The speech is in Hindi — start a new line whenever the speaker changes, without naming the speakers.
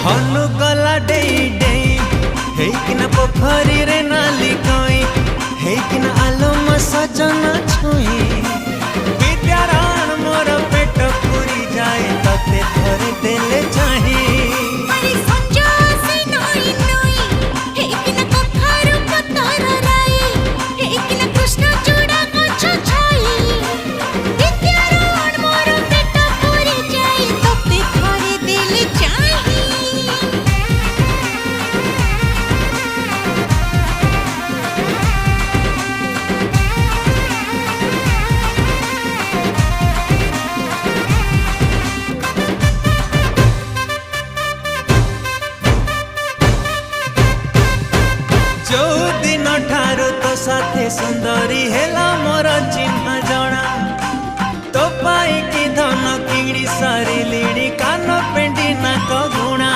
हनु गला डेई डेई हेकिना पोखरी रे नाली कई हेकिना आलम सजना छुई विद्याराण मोर पेट पूरी जाए तते थरे देले चाही जो दिन ठारू तो साथे सुंदरी हेला मोर चिन्ह जना तो पाई की धन किणी सारी लीड़ी कान पे